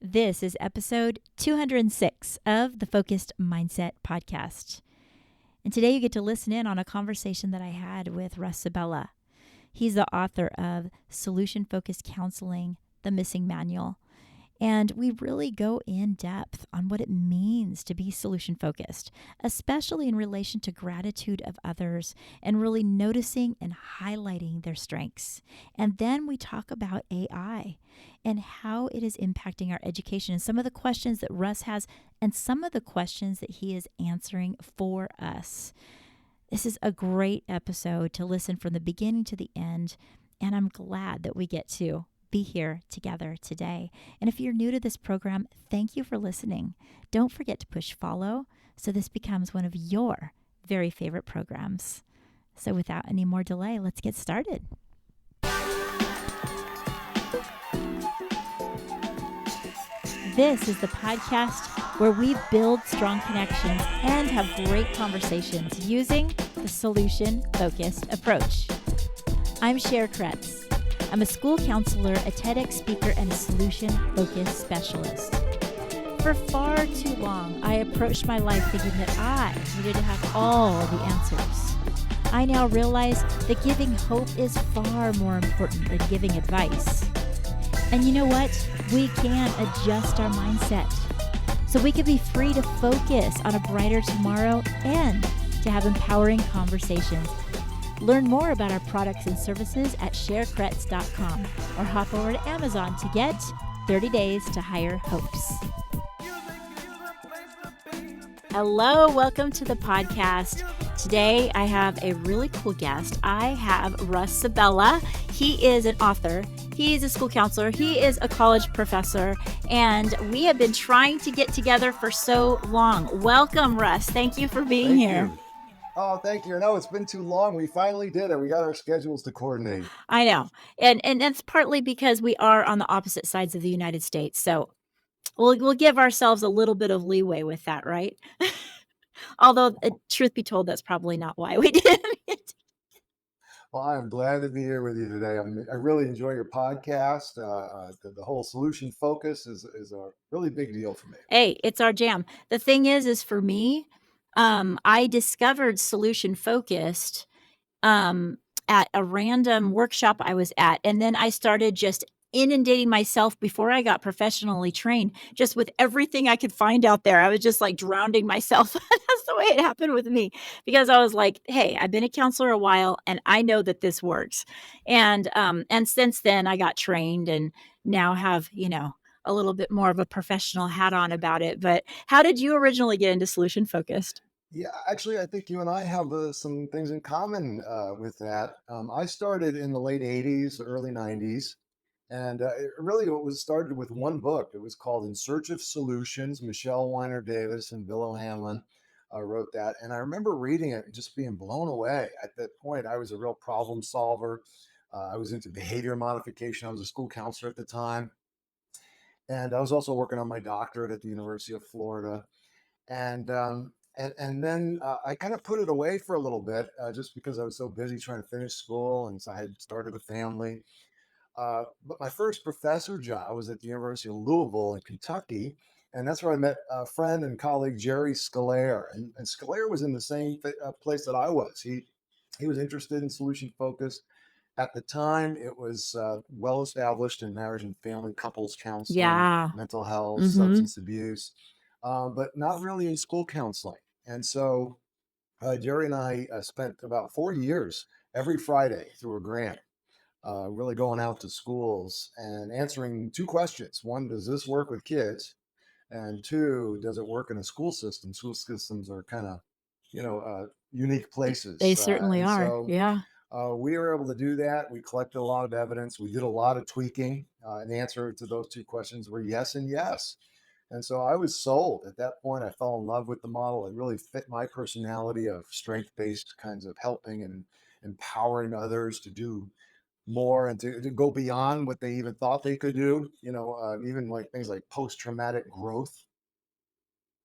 This is episode 206 of the Focused Mindset Podcast. And today you get to listen in on a conversation that I had with Russ Sabella. He's the author of Solution Focused Counseling, The Missing Manual. And we really go in depth on what it means to be solution focused, especially in relation to gratitude of others and really noticing and highlighting their strengths. And then we talk about AI and how it is impacting our education and some of the questions that Russ has and some of the questions that he is answering for us. This is a great episode to listen from the beginning to the end, and I'm glad that we get to be here together today. And if you're new to this program, thank you for listening. Don't forget to push follow so this becomes one of your very favorite programs. So without any more delay, let's get started. This is the podcast where we build strong connections and have great conversations using the solution-focused approach. I'm Cher Kretz. I'm a school counselor, a TEDx speaker, and a solution-focused specialist. For far too long, I approached my life thinking that I needed to have all the answers. I now realize that giving hope is far more important than giving advice. And you know what? We can adjust our mindset so we can be free to focus on a brighter tomorrow and to have empowering conversations. Learn more about our products and services at SherKretz.com or hop over to Amazon to get 30 Days to Higher Hopes. Hello, welcome to the podcast. Today I have a really cool guest. I have Russ Sabella. He is an author. He's a school counselor. He is a college professor, and we have been trying to get together for so long. Welcome, Russ. Thank you for being here. Oh, thank you. No, it's been too long. We finally did it. We got our schedules to coordinate. I know. And that's partly because we are on the opposite sides of the United States. So we'll give ourselves a little bit of leeway with that, right? Although, truth be told, that's probably not why we did it. Well, I'm glad to be here with you today. I really enjoy your podcast. The whole solution focus is a really big deal for me. Hey, it's our jam. The thing is for me, I discovered solution focused at a random workshop I was at. And then I started just inundating myself before I got professionally trained, just with everything I could find out there. I was just like drowning myself. That's the way it happened with me, because I was like, hey, I've been a counselor a while and I know that this works. And since then I got trained and now have, a little bit more of a professional hat on about it. But how did you originally get into solution focused? Yeah, actually, I think you and I have some things in common with that. I started in the late 80s, early 90s. And it really was started with one book. It was called In Search of Solutions. Michelle Weiner Davis and Bill O'Hanlon wrote that. And I remember reading it and just being blown away. At that point, I was a real problem solver. I was into behavior modification. I was a school counselor at the time. And I was also working on my doctorate at the University of Florida. And then I kind of put it away for a little bit just because I was so busy trying to finish school. And so I had started a family. But my first professor job was at the University of Louisville in Kentucky. And that's where I met a friend and colleague, Jerry Scalaire. And Scalaire was in the same place that I was. He was interested in solution focused. At the time, it was well established in marriage and family, couples counseling, mental health, substance abuse, but not really in school counseling. And so Jerry and I spent about 4 years every Friday through a grant really going out to schools and answering two questions. One, does this work with kids? And two, does it work in a school system? School systems are kind of, unique places. They certainly are. So, yeah. We were able to do that. We collected a lot of evidence. We did a lot of tweaking. And the answer to those two questions were yes and yes. And so I was sold. At that point, I fell in love with the model. It really fit my personality of strength-based kinds of helping and empowering others to do more and to go beyond what they even thought they could do, even like things like post-traumatic growth.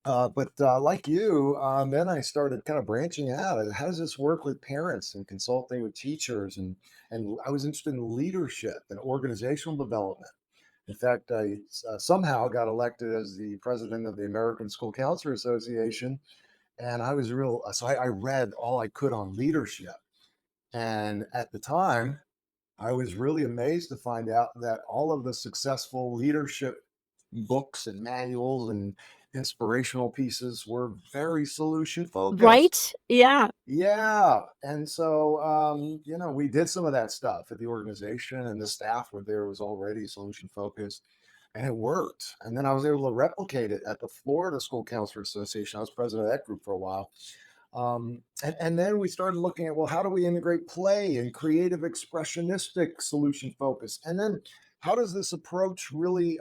But like you, then I started kind of branching out. How does this work with parents and consulting with teachers? And I was interested in leadership and organizational development. In fact, I somehow got elected as the president of the American School Counselor Association, and I was real. So I read all I could on leadership, and at the time, I was really amazed to find out that all of the successful leadership books and manuals and inspirational pieces were very solution focused. Right? Yeah. Yeah. And so, we did some of that stuff at the organization, and the staff were there was already solution focused, and it worked. And then I was able to replicate it at the Florida School Counselor Association. I was president of that group for a while. And then we started looking at, well, how do we integrate play and creative expressionistic solution focus? And then how does this approach really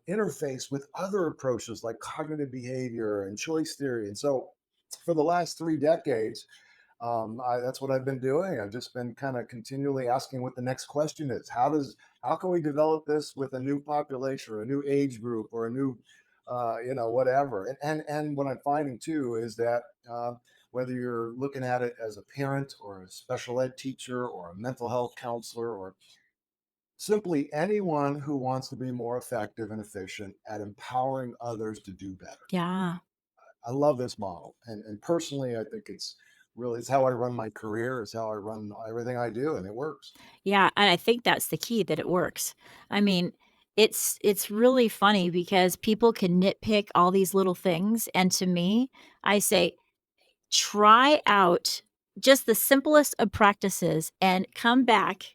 interface with other approaches like cognitive behavior and choice theory? And so for the last 3 decades, that's what I've been doing. I've just been kind of continually asking what the next question is. How can we develop this with a new population or a new age group or a new, whatever. And what I'm finding too is that whether you're looking at it as a parent or a special ed teacher or a mental health counselor or simply anyone who wants to be more effective and efficient at empowering others to do better. Yeah. I love this model. And personally, I think it's how I run my career, it's how I run everything I do, and it works. Yeah, and I think that's the key that it works. I mean, it's really funny because people can nitpick all these little things, and to me, I say, "Try out just the simplest of practices and come back,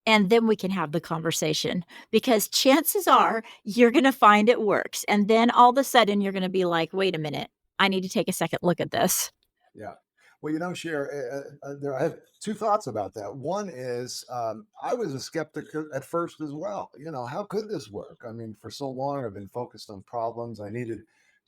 and then we can have the conversation." Because chances are you're gonna find it works, and then all of a sudden you're gonna be like, "Wait a minute, I need to take a second look at this." Yeah. Well, Cher, I have two thoughts about that. One is I was a skeptic at first as well. How could this work? I mean, for so long I've been focused on problems. I needed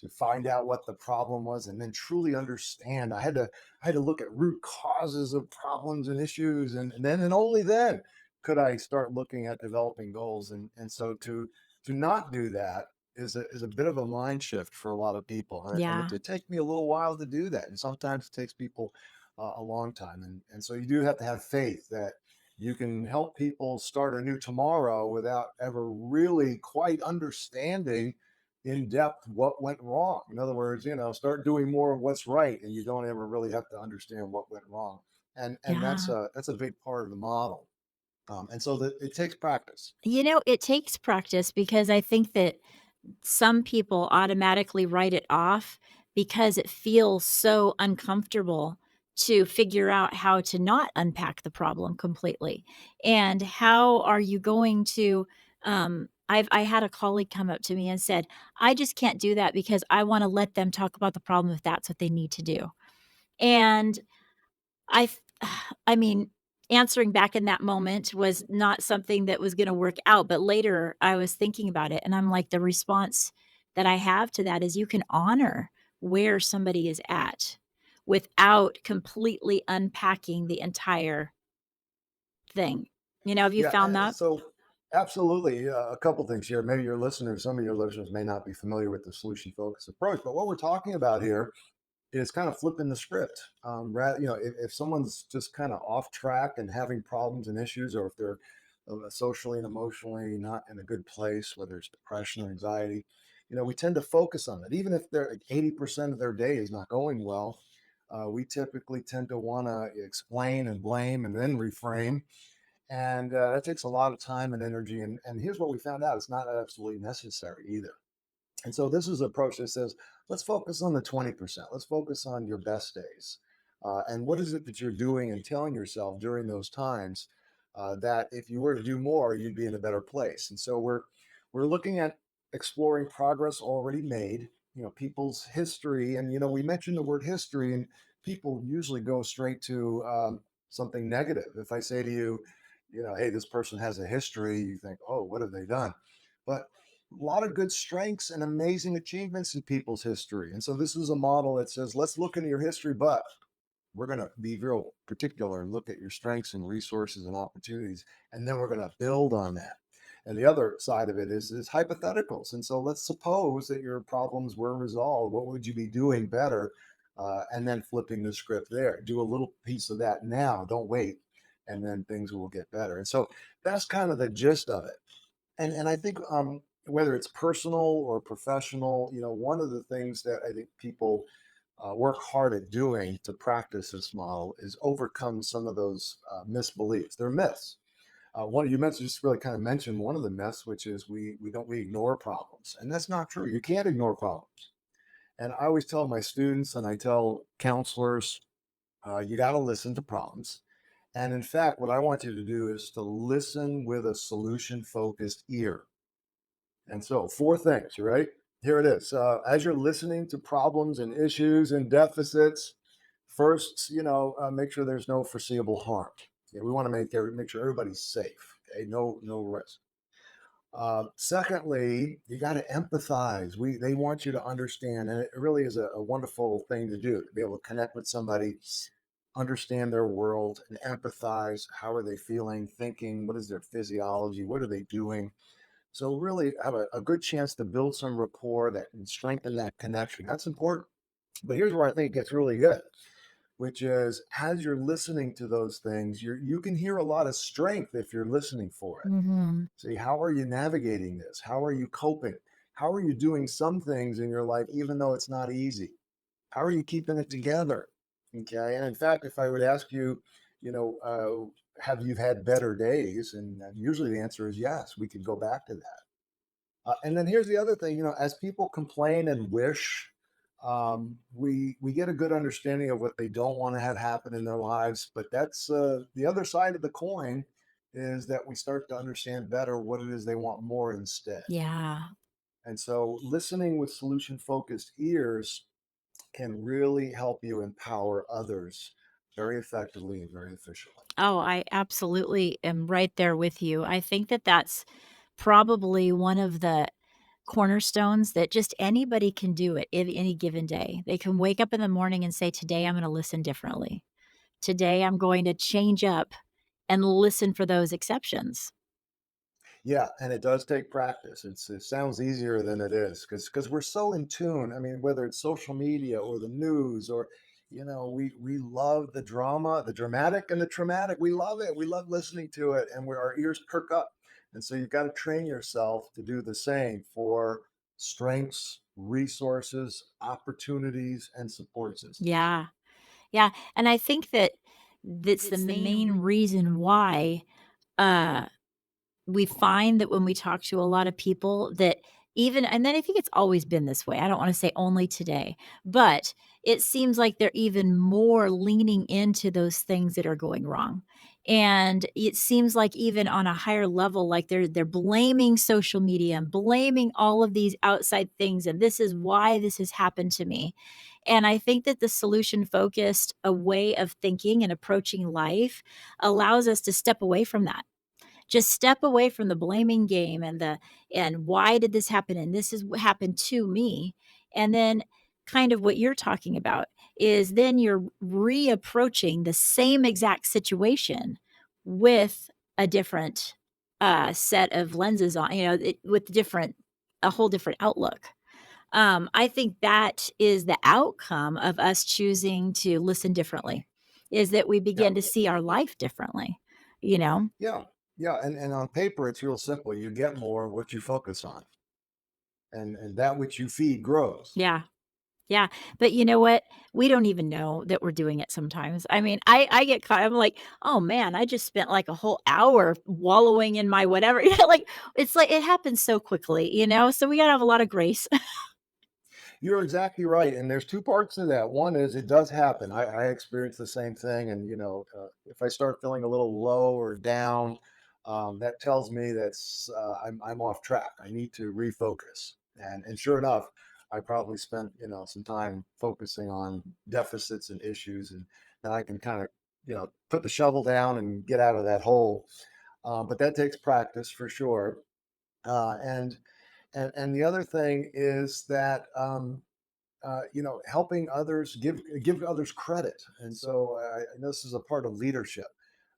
to find out what the problem was and then truly understand. I had to look at root causes of problems and issues, and then and only then could I start looking at developing goals. And so to not do that is a bit of a mind shift for a lot of people, and it Yeah. did take me a little while to do that, and sometimes it takes people a long time, and so you do have to have faith that you can help people start a new tomorrow without ever really quite understanding in depth what went wrong. In other words, start doing more of what's right, and you don't ever really have to understand what went wrong, and that's Yeah. a big part of the model, and so that it takes practice. It takes practice because I think that some people automatically write it off because it feels so uncomfortable to figure out how to not unpack the problem completely. And how are you going to I had a colleague come up to me and said, "I just can't do that because I want to let them talk about the problem if that's what they need to do." And I th I mean, answering back in that moment was not something that was gonna work out, but later I was thinking about it and I'm like, the response that I have to that is you can honor where somebody is at without completely unpacking the entire thing. Have you Yeah, found that? so absolutely. A couple things here. Maybe your listeners, some of your listeners may not be familiar with the solution focused approach, but what we're talking about here is kind of flipping the script. If someone's just kind of off track and having problems and issues, or if they're socially and emotionally not in a good place, whether it's depression or anxiety, we tend to focus on it. Even if they're 80% of their day is not going well, we typically tend to want to explain and blame and then reframe, and that takes a lot of time and energy. And here's what we found out: it's not absolutely necessary either. And so this is an approach that says, let's focus on the 20%. Let's focus on your best days. And what is it that you're doing and telling yourself during those times that if you were to do more, you'd be in a better place. And so we're looking at exploring progress already made, people's history. And, we mentioned the word history, and people usually go straight to something negative. If I say to you, hey, this person has a history, you think, oh, what have they done? But a lot of good strengths and amazing achievements in people's history. And so this is a model that says, let's look into your history, but we're going to be real particular and look at your strengths and resources and opportunities. And then we're going to build on that. And the other side of it is hypotheticals. And so let's suppose that your problems were resolved. What would you be doing better? And then flipping the script there. Do a little piece of that now. Don't wait. And then things will get better. And so that's kind of the gist of it. And I think whether it's personal or professional, one of the things that I think people work hard at doing to practice this model is overcome some of those misbeliefs. They're myths. One you mentioned just really kind of mentioned one of the myths, which is we ignore problems, and that's not true. You can't ignore problems. And I always tell my students, and I tell counselors, you got to listen to problems. And in fact, what I want you to do is to listen with a solution focused ear. And so, four things, you ready? Here it is. As you're listening to problems and issues and deficits, first, make sure there's no foreseeable harm. Yeah, we want to make sure everybody's safe. Okay, no risk. Secondly, you got to empathize. They want you to understand, and it really is a wonderful thing to do to be able to connect with somebody, understand their world, and empathize. How are they feeling, thinking? What is their physiology? What are they doing? So really have a good chance to build some rapport that can strengthen that connection. That's important. But here's where I think it gets really good, which is as you're listening to those things, you can hear a lot of strength if you're listening for it. Hmm. See, how are you navigating this? How are you coping? How are you doing some things in your life, even though it's not easy? How are you keeping it together? Okay. And in fact, if I would ask you, have you had better days? And usually the answer is yes. We could go back to that. And then here's the other thing, as people complain and wish, we get a good understanding of what they don't want to have happen in their lives. But that's the other side of the coin is that we start to understand better what it is they want more instead. Yeah. And so listening with solution focused ears can really help you empower others very effectively and very efficiently. Oh, I absolutely am right there with you. I think that that's probably one of the cornerstones that just anybody can do it in any given day. They can wake up in the morning and say, "Today I'm going to listen differently. Today I'm going to change up and listen for those exceptions." Yeah, and it does take practice. It sounds easier than it is because we're so in tune. I mean, whether it's social media or the news or we love the drama, the dramatic and the traumatic. We love it. We love listening to it, and our ears perk up. And so you've got to train yourself to do the same for strengths, resources, opportunities, and support systems. Yeah. Yeah, and I think that that's the main reason why, uh we find that when we talk to a lot of people that even and then I think it's always been this way. I don't wanna say only today, but it seems like they're even more leaning into those things that are going wrong. And it seems like even on a higher level, like they're blaming social media and blaming all of these outside things, and this is why this has happened to me. And I think that the solution focused a way of thinking and approaching life allows us to step away from that, just step away from the blaming game and the and why did this happen and this is what happened to me. And then kind of what you're talking about is then you're reapproaching the same exact situation with a different set of lenses on, with different a whole different outlook. I think that is the outcome of us choosing to listen differently, is that we Yeah. begin to see our life differently, you know? Yeah. Yeah. And on paper, it's real simple. You get more of what you focus on, and that which you feed grows. Yeah. Yeah, but you know what? We don't even know that we're doing it sometimes. I mean, I get caught I'm like, "Oh, man, I just spent, like, a whole hour wallowing in my whatever." Like, it's like it happens so quickly, you know? So we gotta have a lot of grace. You're exactly right. And there's two parts to that. One is it does happen. I experience the same thing. And, if I start feeling a little low or down, that tells me I'm off track. I need to refocus. And sure enough, I probably spent, some time focusing on deficits and issues. And then I can kind of, put the shovel down and get out of that hole. But that takes practice for sure. And and the other thing is that helping others, give others credit. And so I know this is a part of leadership.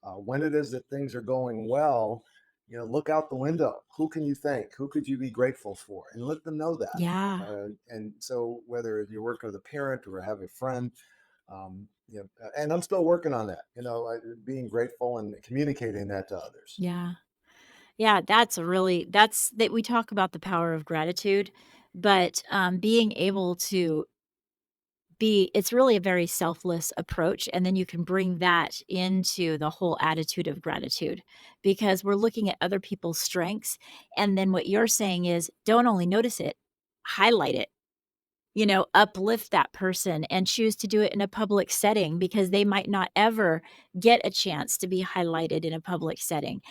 When it is that things are going well, look out the window. Who can you thank? Who could you be grateful for? And let them know that. Yeah, And so whether you're working with a parent or have a friend, and I'm still working on that. Being grateful and communicating that to others. yeah. Yeah, that's that we talk about the power of gratitude, but, being able to it's really a very selfless approach, and then you can bring that into the whole attitude of gratitude, because we're looking at other people's strengths, and then what you're saying is, don't only notice it, highlight it. Uplift that person and choose to do it in a public setting because they might not ever get a chance to be highlighted in a public setting.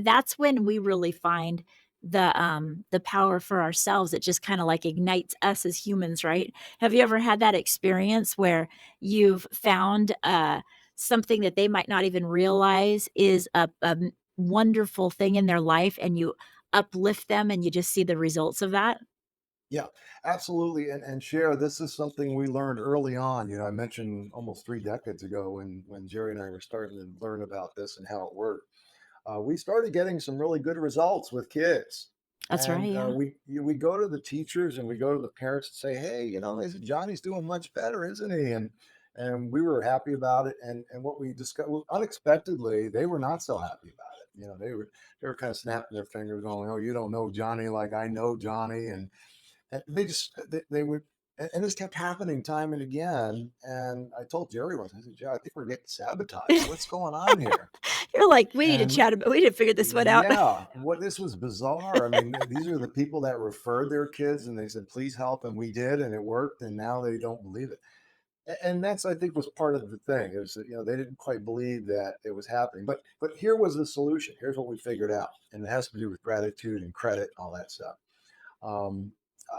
That's when we really find the power for ourselves. It just kind of like ignites us as humans, right? Have you ever had that experience where you've found something that they might not even realize is a wonderful thing in their life and you uplift them and you just see the results of that? Yeah, absolutely. And Cher, this is something we learned early on. I mentioned almost 3 decades ago when Jerry and I were starting to learn about this and how it worked. We started getting some really good results with kids. That's right. And Yeah. we go to the teachers and we go to the parents and say, hey, they said, Johnny's doing much better, isn't he? And we were happy about it. And what we discovered, well, unexpectedly, they were not so happy about it. They were kind of snapping their fingers, going, "Oh, you don't know Johnny like I know Johnny," and they would, and this kept happening time and again. And I told Jerry once, I said, Jerry, I think we're getting sabotaged. What's going on here? You're like, "We need to And chat about we need to figure this one out." yeah, what this was bizarre. I mean, these are the people that referred their kids and they said, please help. And we did, and it worked. And now they don't believe it. And that's, I think, was part of the thing is that, they didn't quite believe that it was happening. But here was the solution. Here's what we figured out. And it has to do with gratitude and credit, all that stuff. um,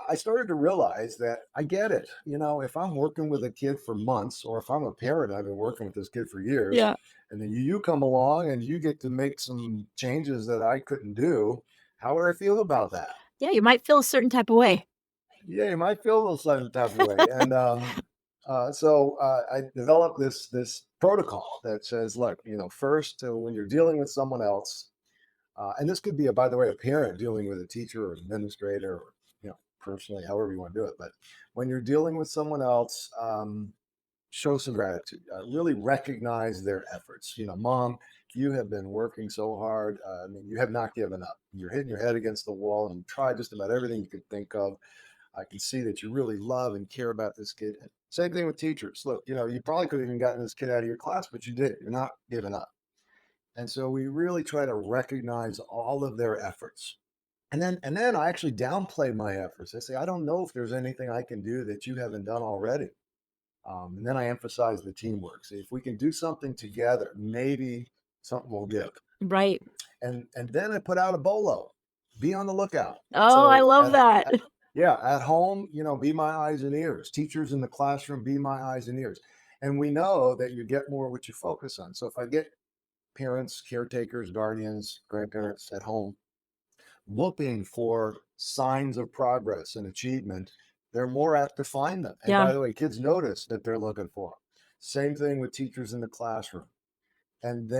I started to realize that I get it. If I'm working with a kid for months, or if I'm a parent, I've been working with this kid for years, Yeah. and then you come along and you get to make some changes that I couldn't do. How would I feel about that? Yeah, you might feel a certain type of way. Yeah, you might feel a certain type of way. And I developed this protocol that says, look, first, when you're dealing with someone else, and this could be, by the way, a parent dealing with a teacher or an administrator, or personally, however you want to do it. But when you're dealing with someone else, show some gratitude. Really recognize their efforts. Mom, you have been working so hard. I mean, you have not given up. You're hitting your head against the wall and try just about everything you could think of. I can see that you really love and care about this kid. Same thing with teachers. Look, you probably could have even gotten this kid out of your class, but you did. You're not giving up. And so we really try to recognize all of their efforts. And then I actually downplay my efforts. I say, I don't know if there's anything I can do that you haven't done already. And then I emphasize the teamwork. See, if we can do something together, maybe something will give. Right. And then I put out a bolo. Be on the lookout. Oh, I So love that. yeah, at home, be my eyes and ears. Teachers in the classroom, be my eyes and ears. And we know that you get more what you focus on. So if I get parents, caretakers, guardians, grandparents at home looking for signs of progress and achievement, they're more apt to find them. And Yeah. by the way, kids notice that they're looking for them. Same thing with teachers in the classroom. And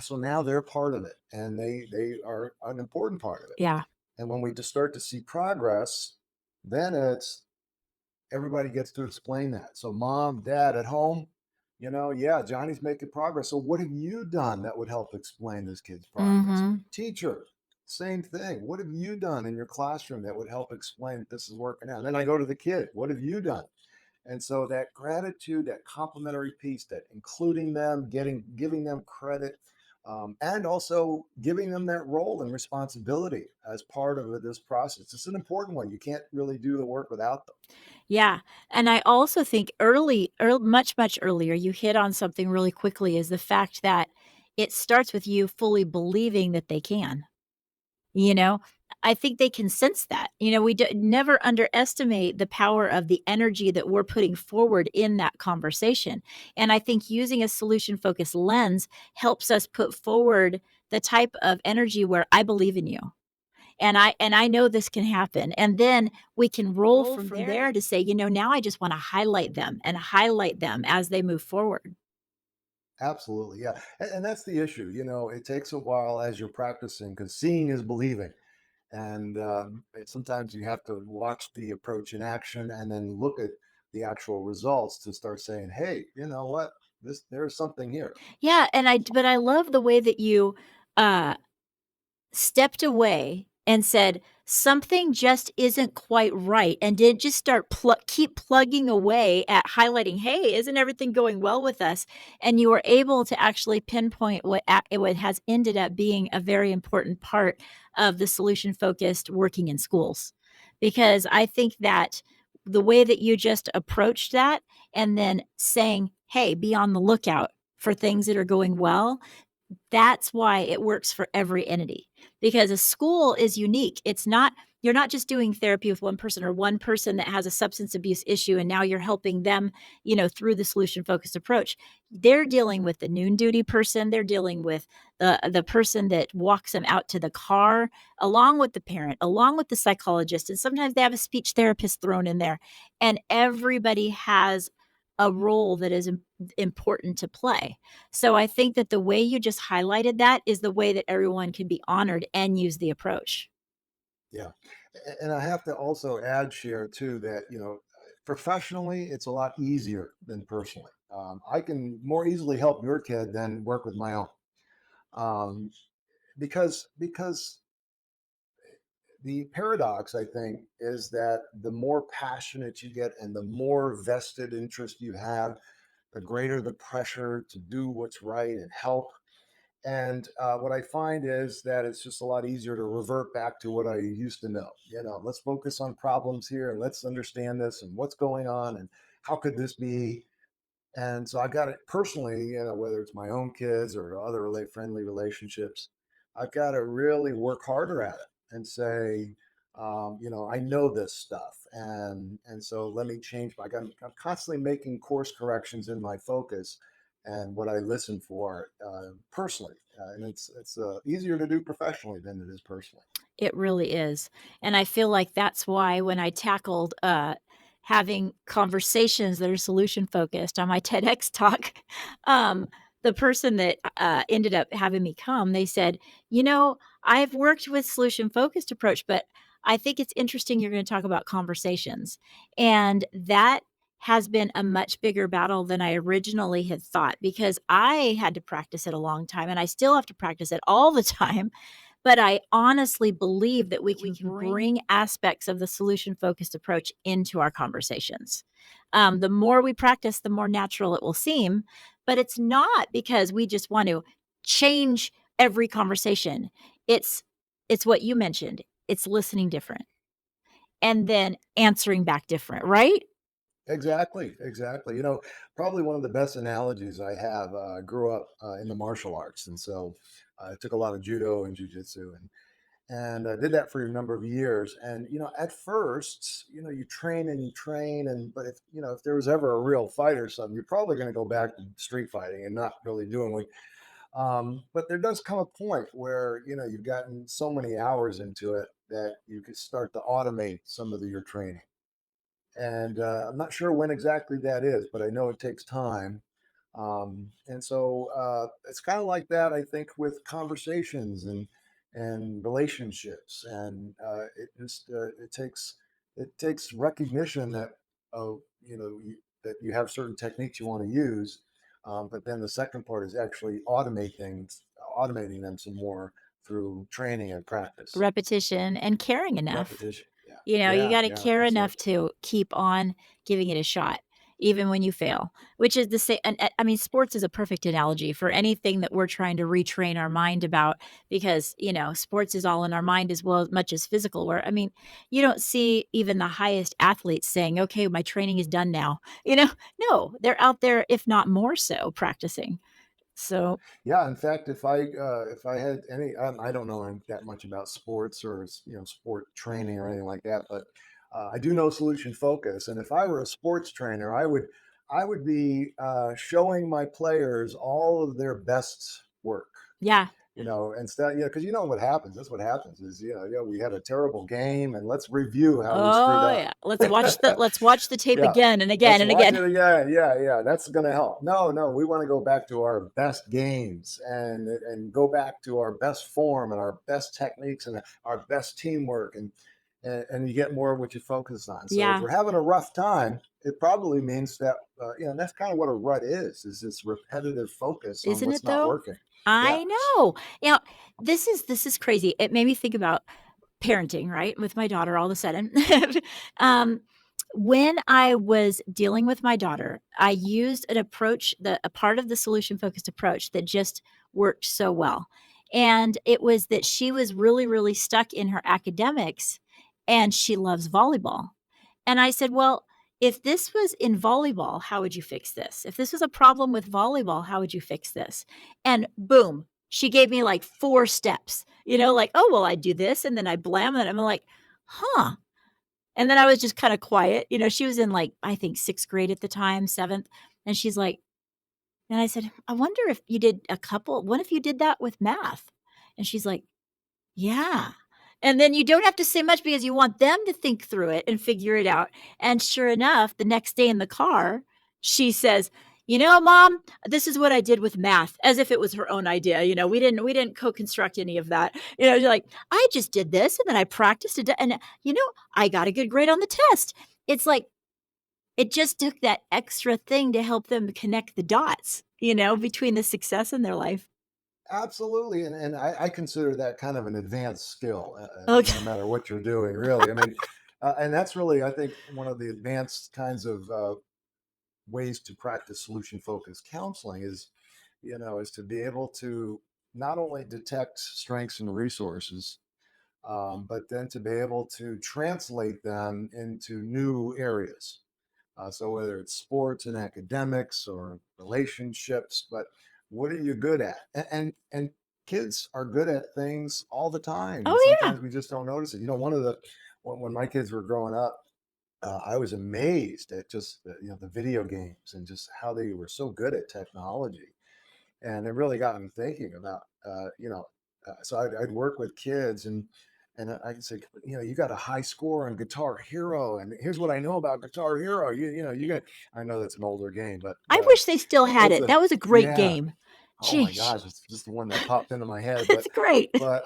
so now they're part of it, and they are an important part of it. Yeah. And when we just start to see progress, then it's everybody gets to explain that. So, mom, dad at home, yeah, Johnny's making progress. So, what have you done that would help explain this kid's progress? Mhm. Teacher, same thing. What have you done in your classroom that would help explain that this is working out? And then I go to the kid, what have you done? And so that gratitude, that complimentary piece, that including them, giving them credit, and also giving them that role and responsibility as part of this process. It's an important one. You can't really do the work without them. Yeah, and I also think much, much earlier, you hit on something really quickly is the fact that it starts with you fully believing that they can. You know, I think they can sense that. We never underestimate the power of the energy that we're putting forward in that conversation. And I think using a solution focused lens helps us put forward the type of energy where I believe in you. And I know this can happen. And then we can roll from there to say, now I just want to highlight them and highlight them as they move forward. Absolutely, yeah, and that's the issue. It takes a while as you're practicing because seeing is believing, and sometimes you have to watch the approach in action and then look at the actual results to start saying, "Hey, you know what? There's something here." Yeah, but I love the way that you uh stepped away and said, "Something just isn't quite right," and didn't just start keep plugging away at highlighting, "Hey, isn't everything going well with us?" And you were able to actually pinpoint what has ended up being a very important part of the solution-focused working in schools. Because I think that the way that you just approached that and then saying, "Hey, be on the lookout for things that are going well," that's why it works for every entity, because a school is unique. It's not you're not just doing therapy with one person or one person that has a substance abuse issue and now you're helping them, through the solution focused approach. They're dealing with the noon duty person, they're dealing with the person that walks them out to the car, along with the parent, along with the psychologist, and sometimes they have a speech therapist thrown in there. And everybody has a role that is important to play. So I think that the way you just highlighted that is the way that everyone can be honored and use the approach. Yeah. And I have to also add, Cher, too, that, professionally, it's a lot easier than personally. I can more easily help your kid than work with my own. Um, because the paradox, I think, is that the more passionate you get and the more vested interest you have, the greater the pressure to do what's right and help. And what I find is that it's just a lot easier to revert back to what I used to know. Let's focus on problems here and let's understand this and what's going on and how could this be. And so I got it personally, whether it's my own kids or other friendly relationships, I've got to really work harder at it and say, I know this stuff, and so let me change. I'm constantly making course corrections in my focus and what I listen for personally, and it's easier to do professionally than it is personally. It really is. And I feel like that's why when I tackled having conversations that are solution focused on my TEDx talk, um, the person that ended up having me come, they said, I've worked with solution focused approach, but I think it's interesting you're going to talk about conversations. And that has been a much bigger battle than I originally had thought, because I had to practice it a long time and I still have to practice it all the time, but I honestly believe that we can bring aspects of the solution focused approach into our conversations. The more we practice, the more natural it will seem. But it's not because we just want to change every conversation. It's it's what you mentioned. It's listening different and then answering back different, right? Exactly, exactly. Probably one of the best analogies I have. I grew up in the martial arts, and so I took a lot of judo and jujitsu, and I did that for a number of years. And at first, you train and you train, and but if there was ever a real fight or something, you're probably going to go back to street fighting and not really doing what. But there does come a point where you've gotten so many hours into it that you can start to automate some of your training. And I'm not sure when exactly that is, but I know it takes time. And so it's kind of like that, I think, with conversations and relationships, and it takes recognition that that you have certain techniques you want to use, but then the second part is actually automating them some more through training and practice, Repetition and caring enough. repetition. Yeah, You yeah, gotta yeah, care enough absolutely. to keep on giving it a shot, even when you fail, which is the same. And, I mean, sports is a perfect analogy for anything that we're trying to retrain our mind about, because, sports is all in our mind as well as much as physical, where, I mean, you don't see even the highest athletes saying, "Okay, my training is done now." You know? No, they're out there, if not more so, practicing. So, Yeah, in fact, if I had any, I don't know that much about sports or sport training or anything like that, but I do know solution focus. And if I were a sports trainer, I would be showing my players all of their best work. yeah. Instead, because what happens. That's what happens is we had a terrible game, and let's review how we screwed Oh, up. yeah. Let's watch the tape Yeah. again and again Let's and watch again. it again. Yeah, yeah, that's going to help. No, no, we want to go back to our best games and go back to our best form and our best techniques and our best teamwork, and you get more of what you focus on. So if Yeah. we're having a rough time, it probably means that that's kind of what a rut is this repetitive focus on Isn't what's it not though? working. Yeah. I know. You know, this is crazy. It made me think about parenting, right? With my daughter all of a sudden. um, when I was dealing with my daughter, I used an approach, a part of the solution focused approach that just worked so well. And it was that she was really, really stuck in her academics and she loves volleyball. And I said, well, if this was in volleyball, how would you fix this? If this was a problem with volleyball, how would you fix this? And boom, she gave me like 4 steps, like, "Oh, well, I do this, and then I blam it." I'm like, "Huh." And then I was just kinda quiet. She was in, like, I think 6th grade at the time, 7th, and she's like and I said, "I wonder if you did what if you did that with math?" And she's like, yeah. And then you don't have to say much because you want them to think through it and figure it out. And sure enough, the next day in the car, she says, Mom, this is what I did with math," as if it was her own idea. We didn't co-construct any of that. She's like, "I just did this and then I practiced it and I got a good grade on the test." It's like it just took that extra thing to help them connect the dots, between the success in their life. Absolutely, and I consider that kind of an advanced skill, Okay. no matter what you're doing, really. I mean, and that's really, I think, one of the advanced kinds of ways to practice solution-focused counseling is to be able to not only detect strengths and resources, but then to be able to translate them into new areas. So whether it's sports and academics or relationships, but what are you good at? And kids are good at things all the time, and Oh, yeah. sometimes we just don't notice it. One of the when my kids were growing up, I was amazed at just the video games and just how they were so good at technology, and it really got me thinking about so I'd work with kids and I'd say, you got a high score on Guitar Hero, and here's what I know about Guitar Hero. You got. I know that's an older game, but I wish they still had it's it. a That was a great yeah. game. Oh my Jeez, gosh, it's just the one that popped into my head. it's great. But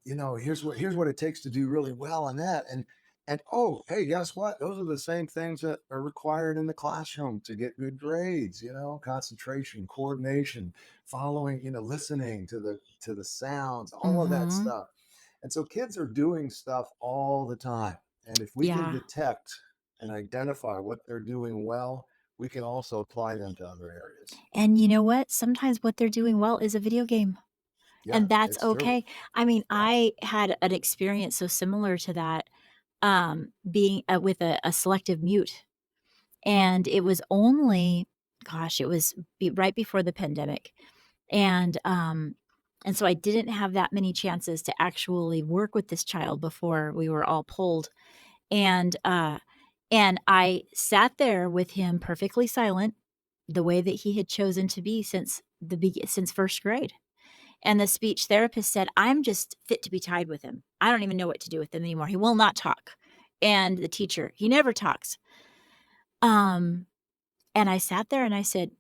here's what it takes to do really well on that. And oh, hey, guess what? Those are the same things that are required in the classroom to get good grades. Concentration, coordination, following, listening to the sounds, all of that Mhm. stuff. And so kids are doing stuff all the time. And if we can Yeah. detect and identify what they're doing well, we can also apply them to other areas. And you know what? Sometimes what they're doing well is a video game, Yeah, and that's it's true. okay. I mean, Yeah. I had an experience so similar to that, being, with a selective mute, and it was only gosh, it was right before the pandemic, and, so I didn't have that many chances to actually work with this child before we were all pulled. And I sat there with him perfectly silent, the way that he had chosen to be since 1st grade. And the speech therapist said, "I'm just fit to be tied with him. I don't even know what to do with him anymore. He will not talk." And the teacher, "He never talks." Um, and I sat there and I said,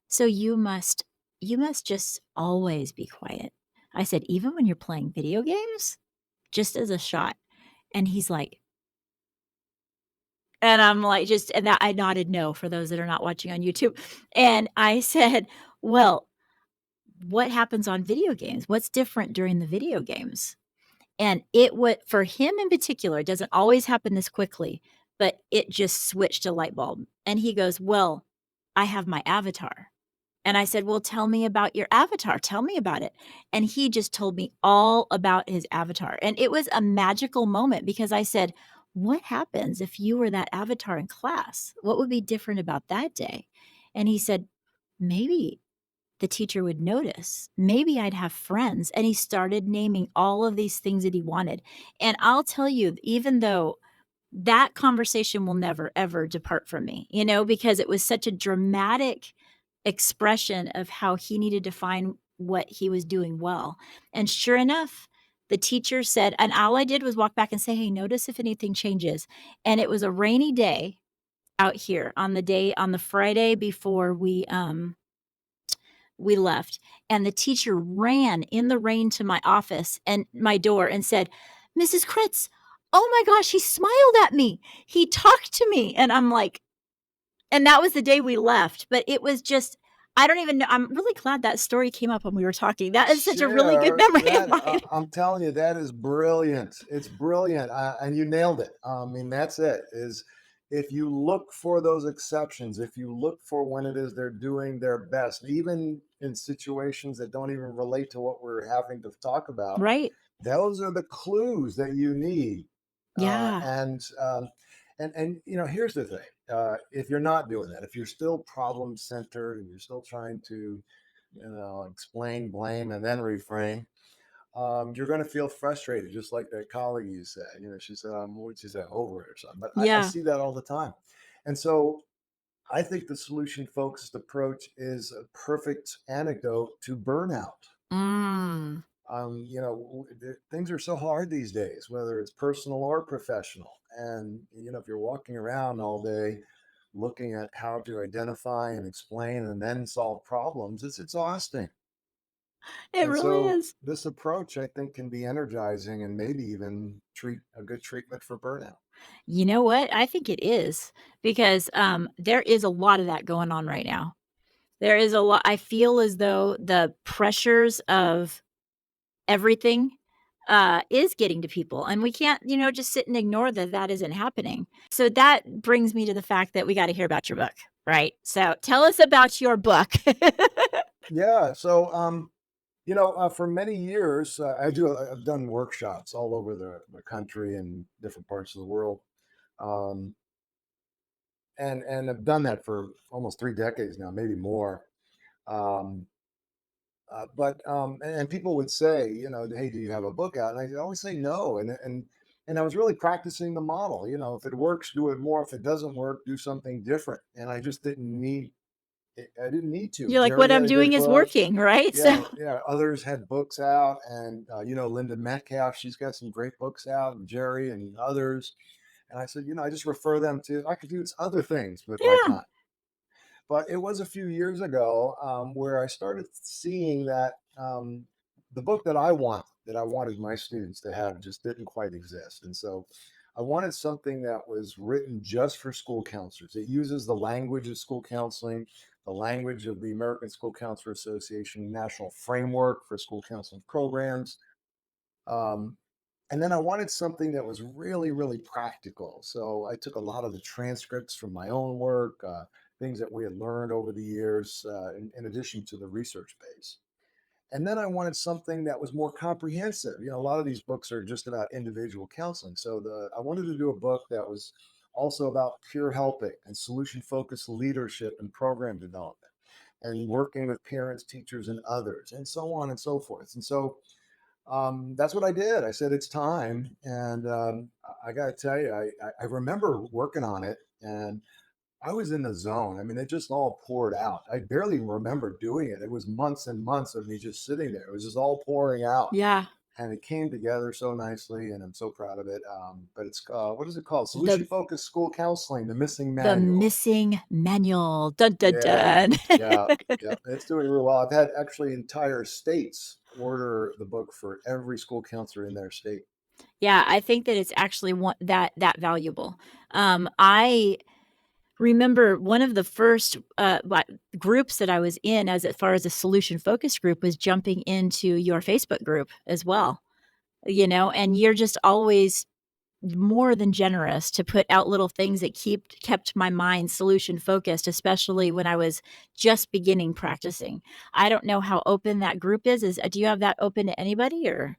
"So you must just always be quiet." I said, "Even when you're playing video games?" Just as a shot. And he's like, and I'm like, just and that I nodded no for those that are not watching on YouTube. And I said, "Well, what happens on video games? What's different during the video games?" And it would for him in particular, it doesn't always happen this quickly, but it just switched a light bulb. And he goes, "Well, I have my avatar." And I said, "Well, tell me about your avatar. Tell me about it." And he just told me all about his avatar. And it was a magical moment because I said, "What happens if you were that avatar in class? What would be different about that day?" And he said, "Maybe the teacher would notice. Maybe I'd have friends." And he started naming all of these things that he wanted. And I'll tell you, even though that conversation will never ever depart from me, because it was such a dramatic expression of how he needed to find what he was doing well. And sure enough, the teacher said, and all I did was walk back and say, "Hey, notice if anything changes." And it was a rainy day out here on the Friday before we left. And the teacher ran in the rain to my office and my door and said, "Mrs. Kretz, oh my gosh, he smiled at me. He talked to me." And I'm like, and that was the day we left. But it was just, I don't even know. I'm really glad that story came up when we were talking. That is such a really good Share memory of that. mine. I'm telling you, that is brilliant. It's brilliant, and you nailed it. I mean, that's it. Is if you look for those exceptions, if you look for when it is they're doing their best, even in situations that don't even relate to what we're having to talk about, Right. those are the clues that you need. Uh, Yeah. and um, and here's the thing: if you're not doing that, if you're still problem centered and you're still trying to explain, blame, and then reframe, you're going to feel frustrated, just like that colleague you said. She said, what she said, over it or something. But I Yeah. see that all the time. And so I think the solution focused approach is a perfect antidote to burnout. Mm. Things are so hard these days, whether it's personal or professional. And, if you're walking around all day looking at how to identify and explain and then solve problems, it's exhausting. It And really so is. this approach, I think, can be energizing and maybe even treat a good treatment for burnout. You know what? I think it is because, there is a lot of that going on right now. There is a lot. I feel as though the pressures of everything, is getting to people, and we can't, just sit and ignore that that isn't happening. So that brings me to the fact that we gotta hear about your book, right? So tell us about your book. Yeah. So, for many years, I've done workshops all over the country and different parts of the world. Um, and I've done that for almost 3 decades now, maybe more. Um, and people would say, hey, do you have a book out? And I always say no. And I was really practicing the model. If it works, do it more. If it doesn't work, do something different. And I just didn't need. I didn't need to. You're like, "What Jerry I'm had a doing good is book. working," right? So Yeah, yeah. Others had books out, and Linda Metcalf, she's got some great books out, and Jerry and others. And I said, I just refer them to. I could do other things with my yeah. time. But it was a few years ago where I started seeing that the book that I wanted my students to have, just didn't quite exist. And so I wanted something that was written just for school counselors. It uses the language of school counseling, the language of the American School Counselor Association National Framework for School Counseling Programs. Um, and then I wanted something that was really, really practical. So I took a lot of the transcripts from my own work, things that we had learned over the years, in addition to the research base. And then I wanted something that was more comprehensive. A lot of these books are just about individual counseling. So I wanted to do a book that was also about peer helping and solution focused leadership and program development and working with parents, teachers, and others, and so on and so forth. And so that's what I did. I said it's time, and I got to tell you, I remember working on it, and I was in the zone. I mean, it just all poured out. I barely remember doing it. It was months and months of me just sitting there. It was just all pouring out, Yeah. and it came together so nicely, and I'm so proud of it. But it's what is it called? Solution The focused school counseling: the missing the manual. missing manual. Dun, dun, Yeah, dun. yeah, yeah. It's doing real well. I've had actually entire states order the book for every school counselor in their state. Yeah, I think that it's actually one that valuable. I remember one of the first, groups that I was in as far as a solution focus group was jumping into your Facebook group as well, and you're just always more than generous to put out little things that kept my mind solution focused, especially when I was just beginning practicing. I don't know how open that group is. Do you have that open to anybody or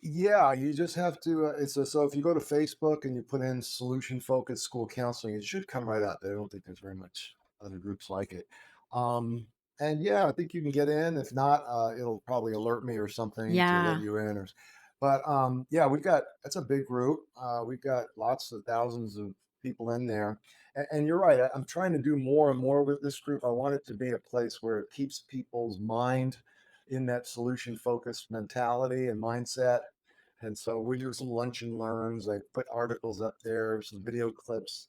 Yeah, you just have to. So if you go to Facebook and you put in solution focused school counseling, it should come right up. I don't think there's very much other groups like it. Um, and yeah, I think you can get in. If not, it'll probably alert me or something to let Yeah. you in. But yeah, that's a big group. We've got lots of thousands of people in there. And you're right. I'm trying to do more and more with this group. I want it to be a place where it keeps people's mind in that solution focused mentality and mindset. And so we do some lunch and learns. I put articles up there, some video clips.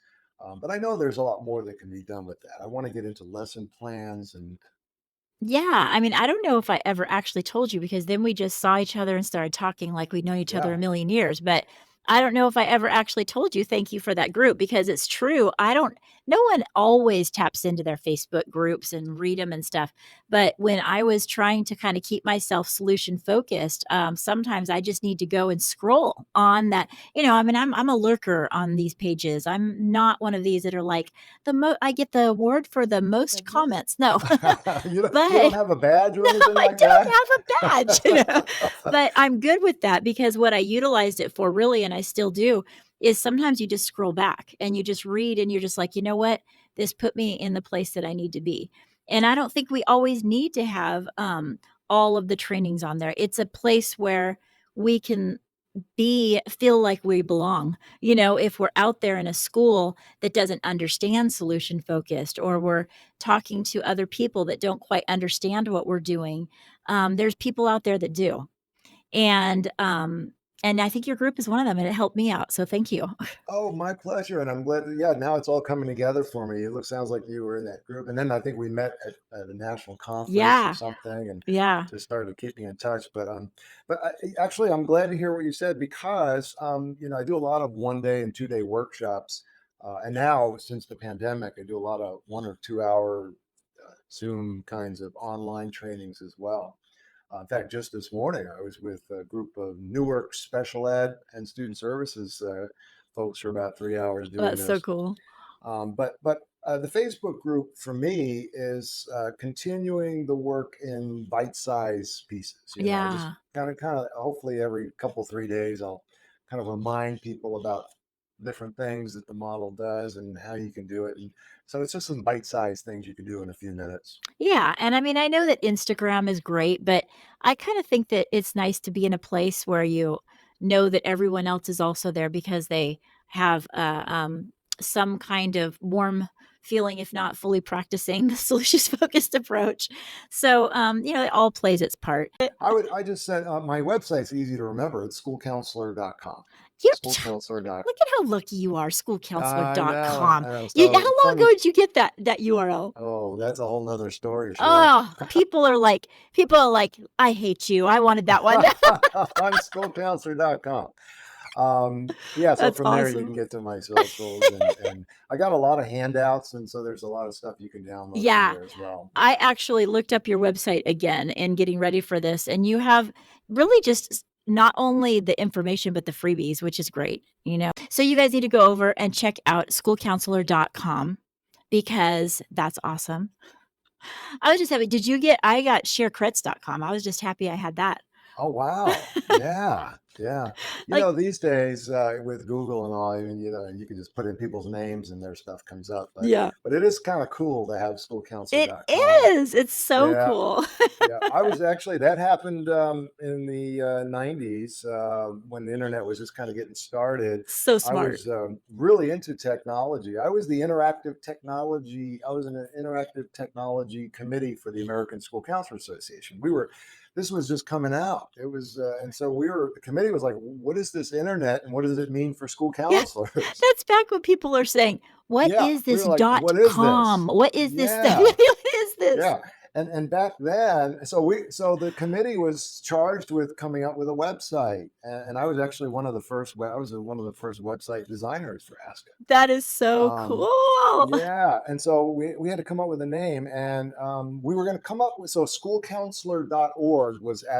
But I know there's a lot more that can be done with that. I want to get into lesson plans and Yeah, I mean, I don't know if I ever actually told you because then we just saw each other and started talking like we'd known each other a yeah, million years, but I don't know if I ever actually told you thank you for that group, because it's true. No one always taps into their Facebook groups and read them and stuff. But when I was trying to kind of keep myself solution focused, sometimes I just need to go and scroll on that. I mean, I'm a lurker on these pages. I'm not one of these that are like I get the award for the most comments. No, You don't but have a badge or no, anything I like don't that? have a badge. But I'm good with that, because what I utilized it for really, and I still do, is sometimes you just scroll back and you just read and you're just like, you know what? This put me in the place that I need to be. And I don't think we always need to have all of the trainings on there. It's a place where we can feel like we belong. If we're out there in a school that doesn't understand solution focused, or we're talking to other people that don't quite understand what we're doing, there's people out there that do. And I think your group is one of them, and it helped me out. So thank you. Oh, my pleasure, and I'm glad. Yeah, now it's all coming together for me. Sounds like you were in that group, and then I think we met at a national conference or Yeah. something, and Yeah. just started keeping in touch. Actually, I'm glad to hear what you said because I do a lot of 1 day and 2 day workshops, and now since the pandemic, I do a lot of 1 or 2 hour Zoom kinds of online trainings as well. In fact, just this morning, I was with a group of Newark special ed and student services folks for about 3 hours Oh, doing that's so this. cool. But the Facebook group for me is continuing the work in bite-sized pieces. Just Yeah. kind of, hopefully every couple 3 days, I'll kind of remind people about different things that the model does and how you can do it. And so it's just some bite-sized things you can do in a few minutes. Yeah, and I mean, I know that Instagram is great, but I kind of think that it's nice to be in a place where you know that everyone else is also there, because they have some kind of warm feeling, if not fully practicing the solutions focused approach. So, it all plays its part. I just said my website's easy to remember. It's schoolcounselor.com. You Schoolcounselor.com. Look at how lucky you are, I know, schoolcounselor.com. I know. How So long ago did you get that URL? oh, that's a whole nother story, Cher. Oh, people are like, "I hate you. I wanted that one." On schoolcounselor.com. Yeah, so That's from there you awesome. can get to my socials and I got a lot of handouts, and so there's a lot of stuff you can download from Yeah. there as well. I actually looked up your website again in getting ready for this, and you have really just not only the information, but the freebies, which is great. So you guys need to go over and check out schoolcounselor.com, because that's awesome. I was just happy. I got sharekretz.com. I was just happy I had that. Oh, wow. Yeah. Yeah. Like, These days with Google and all, you can just put in people's names and their stuff comes up. But yeah, but it is kind of cool to have it schoolcounselor.com. is. It's so Yeah. cool. Yeah. I was actually, that happened in the 90s when the internet was just kind of getting started. So I smart. was really into technology. I was in an interactive technology committee for the American School Counselor Association. This was just coming out. And so the committee was like, what is this internet and what does it mean for school Yeah, counselors? that's back when people are saying, "What Yeah. is We this were like, dot what is com? this? What is this thing? Yeah. What is this?" Yeah. And back then, so the committee was charged with coming up with a website, and I was actually I was one of the first website designers for ASCA. That is so Um, cool. yeah, and so we had to come up with a name, and we were going to come up with, so schoolcounselor.org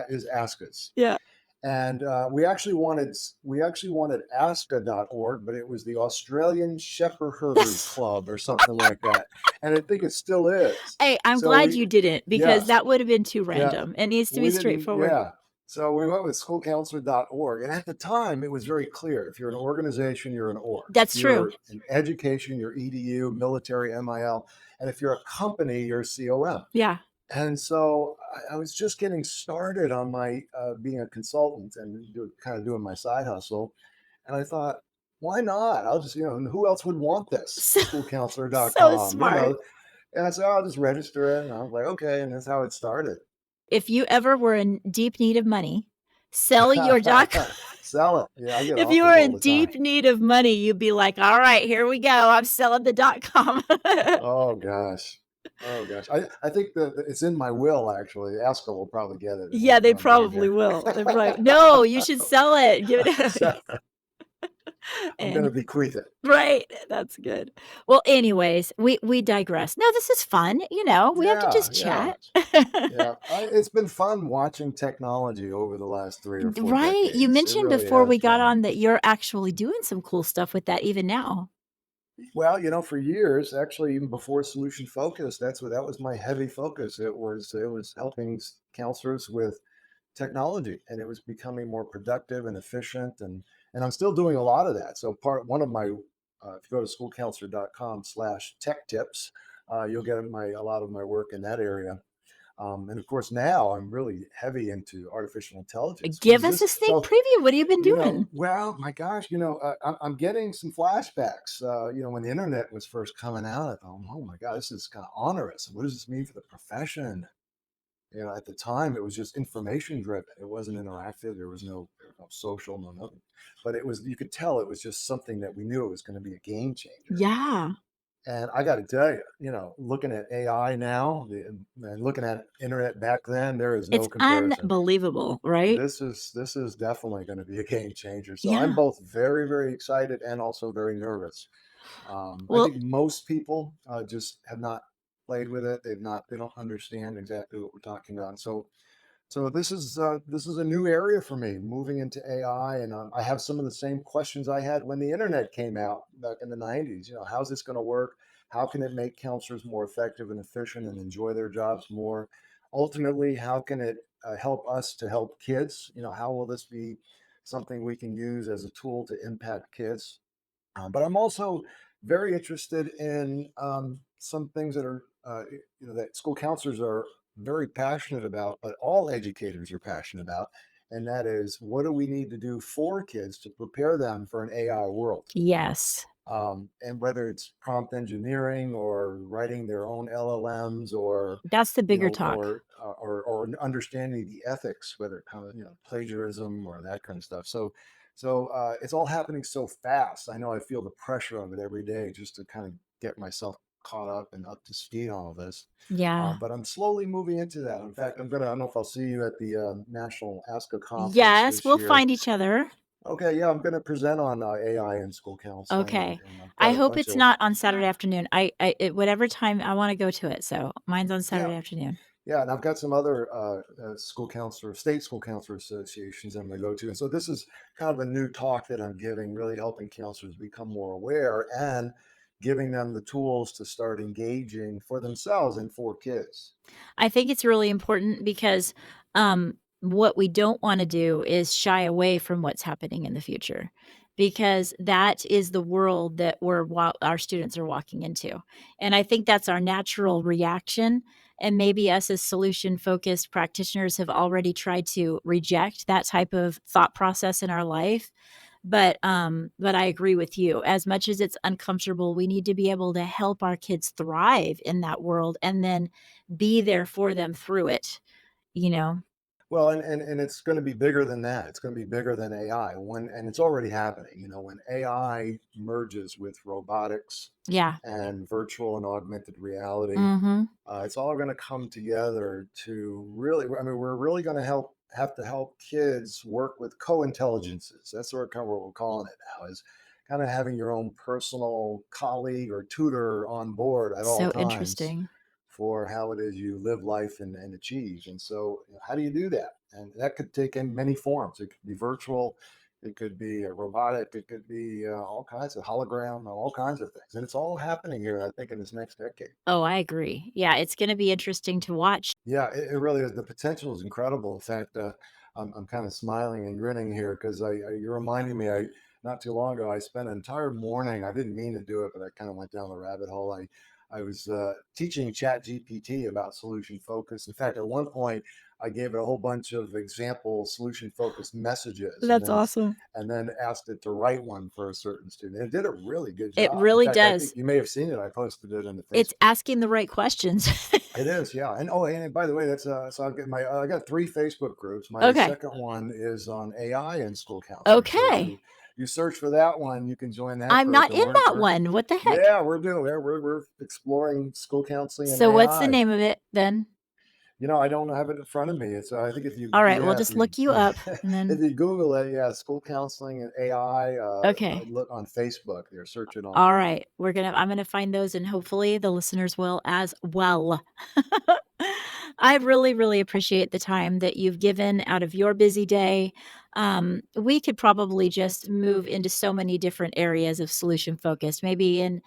is ASCA's. Yeah. And we actually wanted aska.org, but it was the Australian Shepherd Herders Club or something like that. And I think it still is. Hey, I'm So glad you didn't, because yes, that would have been too yeah, random. It needs to be we didn't, straightforward. yeah. So we went with schoolcounselor.org. And at the time, it was very clear. If you're an organization, you're an org. That's If true. you're in education, you're EDU, military, MIL. And if you're a company, you're COM. Yeah. And so I was just getting started on my being a consultant and kind of doing my side hustle. And I thought, why not? I'll just, and who else would want this? So, so Schoolcounselor.com, smart. And I said, I'll just register it. And I was like, okay. And that's how it started. If you ever were in deep need of money, sell your dot com. Sell it. Yeah, I get If you offers were all in the time. deep need of money, you'd be like, "All right, here we go. I'm selling the .com." Oh, gosh. Oh, gosh. I think that it's in my will, actually. ASCA will probably get it Yeah, they when I'm done probably here. will. They're probably, no, you should sell it. Give it. So, I'm going to And bequeath it. right, that's good. Well, anyways, we digress. No, this is fun, we have to Yeah, just yeah, chat. yeah. It's been fun watching technology over the last 3 or 4 Right, you decades. It mentioned really before has we got been. on that you're actually doing some cool stuff with that even now. Well, for years, actually, even before Solution Focus, that was my heavy focus. It was helping counselors with technology, and it was becoming more productive and efficient, and I'm still doing a lot of that. So part one of my if you go to schoolcounselor.com/tech tips, you'll get a lot of my work in that area. And of course, now I'm really heavy into artificial intelligence. What Give is us a this? sneak So, preview. What have you been doing? well, my gosh, I'm getting some flashbacks. When the internet was first coming out, I thought, oh my God, this is kind of onerous. What does this mean for the profession? At the time, it was just information driven. It wasn't interactive. There was no social, no nothing. But you could tell it was just something that we knew it was going to be a game changer. Yeah, And I got to tell you, looking at AI now and looking at internet back then, there is no it's comparison. unbelievable, right? This is definitely going to be a game changer. So I'm Yeah. both very, very excited and also very nervous. I Well, think most people just have not played with it. They don't understand exactly what we're talking about. So this is a new area for me, moving into AI, and I have some of the same questions I had when the internet came out back in the '90s. How's this going to work? How can it make counselors more effective and efficient and enjoy their jobs more? Ultimately, how can it help us to help kids? How will this be something we can use as a tool to impact kids? But I'm also very interested in some things that that school counselors are very passionate about, but all educators are passionate about, and that is what do we need to do for kids to prepare them for an AI world? yes, And whether it's prompt engineering or writing their own LLMs or that's the bigger talk. or understanding the ethics, whether it comes plagiarism or that kind of stuff. So it's all happening so fast. I know I feel the pressure of it every day just to kind of get myself caught up and up to speed on all this. Yeah. But I'm slowly moving into that. In fact, I don't know if I'll see you at the National ASCA conference Yes, this we'll year. find each other. Okay, yeah, I'm going to present on AI in school counseling, Okay. and I've I got a hope bunch it's of not on Saturday afternoon. Whatever time I wanna go to it, so mine's on yeah, Saturday afternoon. yeah, and I've got some other state school counselor associations I'm going to go to, and so this is kind of a new talk that I'm giving, really helping counselors become more aware and giving them the tools to start engaging for themselves and for kids. I think it's really important because, what we don't wanna do is shy away from what's happening in the future, because that is the world that our students are walking into, and I think that's our natural reaction, and maybe us as solution-focused practitioners have already tried to reject that type of thought process in our life, but I agree with you. As much as it's uncomfortable, we need to be able to help our kids thrive in that world and then be there for them through it, you know? Well, and it's going to be bigger than that. It's going to be bigger than AI. And it's already happening. When AI merges with robotics Yeah. and virtual and augmented reality, Mhm. it's all going to come together to really. I mean, we're really going to have to help kids work with co-intelligences. That's sort of kind of what we're calling it now. Is kind of having your own personal colleague or tutor on board at all So times interesting. for how it is you live life and achieve. And so, how do you do that? And that could take in many forms. It could be virtual, it could be robotic, it could be all kinds of hologram, all kinds of things. And it's all happening here, I think, in this next decade. Oh, I agree. Yeah, it's gonna be interesting to watch. Yeah, it really is. The potential is incredible. In fact, I'm kind of smiling and grinning here because you're reminding me. Not too long ago, I spent an entire morning. I didn't mean to do it, but I kind of went down the rabbit hole. I was teaching Chat GPT about solution focus. In fact, at one point, I gave it a whole bunch of example solution focused messages, That's awesome. and then asked it to write one for a certain student. And it did a really good It job. In really fact, I think does. you may have seen it. I posted it in the It's Facebook. asking the right questions. It is, yeah. And and by the way, that's so I got three Facebook groups. My Okay. second one is on AI and school counseling. So if Okay. you search for that one, you can join that I'm group. not And in that one. What the heck? yeah, we're exploring school counseling and So what's the AI. name of it then? I don't have it in front of me. It's I think if you All right, we'll yeah if just you look you up and if then, you Google it, yeah, school counseling and AI. okay. Look on Facebook. They're searching on. All right. I'm gonna find those and hopefully the listeners will as well. I really, really appreciate the time that you've given out of your busy day. We could probably just move into so many different areas of solution focus. Maybe in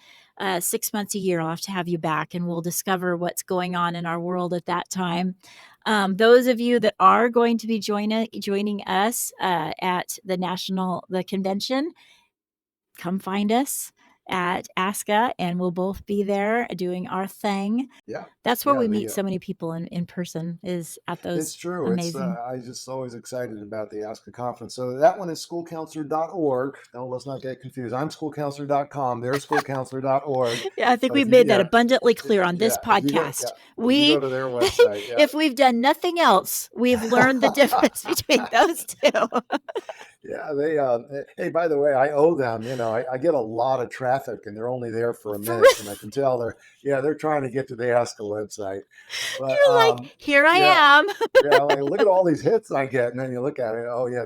6 months, a year, I'll have to have you back and we'll discover what's going on in our world at that time. Those of you that are going to be joining us at the convention, come find us at ASCA and we'll both be there doing our thing. Yeah, That's where yeah. we meet so many people in person is at It's those true. It's amazing. I just always excited about the ASCA conference. So that one is schoolcounselor.org. No, let's not get confused. I'm schoolcounselor.com. They're schoolcounselor.org. Yeah, I think But we've if you, made that yeah, abundantly clear on this yeah, podcast. if you go We, to their website, yeah. if we've done nothing else, we've learned the difference between those two. Yeah, hey, by the way, I owe them, I get a lot of traffic and they're only there for a For minute. And real. I can tell they're trying to get to the ASCA website. But, You're like, here I yeah, am. yeah, like, look at all these hits I get. And then you look at it. Oh yeah,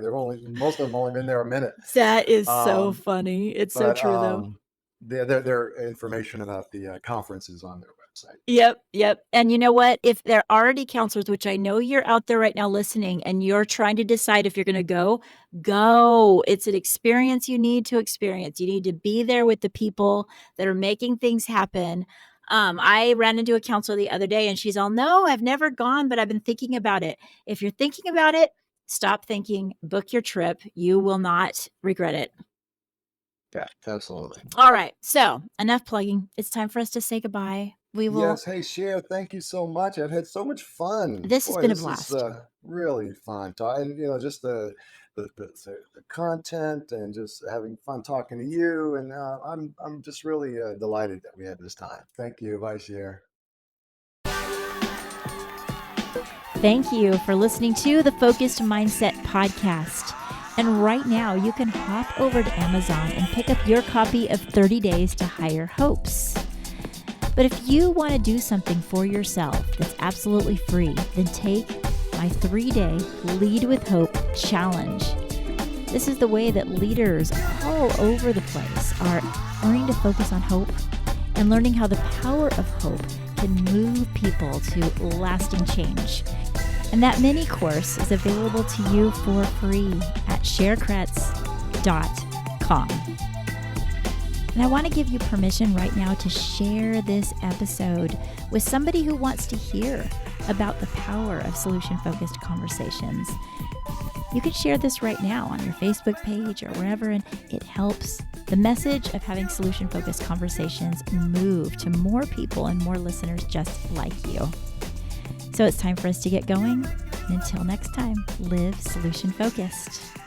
most of them only been there a minute. That is so Um, funny. It's so but, true though. their information about the conference is on their website. Yep, yep. And you know what? If they're already counselors, which I know you're out there right now listening and you're trying to decide if you're going to go. It's an experience you need to experience. You need to be there with the people that are making things happen. I ran into a counselor the other day and she's all, no, I've never gone, but I've been thinking about it. If you're thinking about it, stop thinking, book your trip. You will not regret it. Yeah, absolutely. All right. So enough plugging. It's time for us to say goodbye. We will. Yes. Hey, Cher, thank you so much. I've had so much fun. This has Boy, been a this is blast. really fun. And, just the content and just having fun talking to you. And I'm just really delighted that we had this time. Thank you. Bye, Cher. Thank you for listening to the Focused Mindset Podcast. And right now, you can hop over to Amazon and pick up your copy of 30 Days to Higher Hopes. But if you want to do something for yourself that's absolutely free, then take my 3-day Lead with Hope challenge. This is the way that leaders all over the place are learning to focus on hope and learning how the power of hope can move people to lasting change. And that mini course is available to you for free at cherkretz.com. And I want to give you permission right now to share this episode with somebody who wants to hear about the power of solution-focused conversations. You can share this right now on your Facebook page or wherever, and it helps the message of having solution-focused conversations move to more people and more listeners just like you. So it's time for us to get going. And until next time, live solution-focused.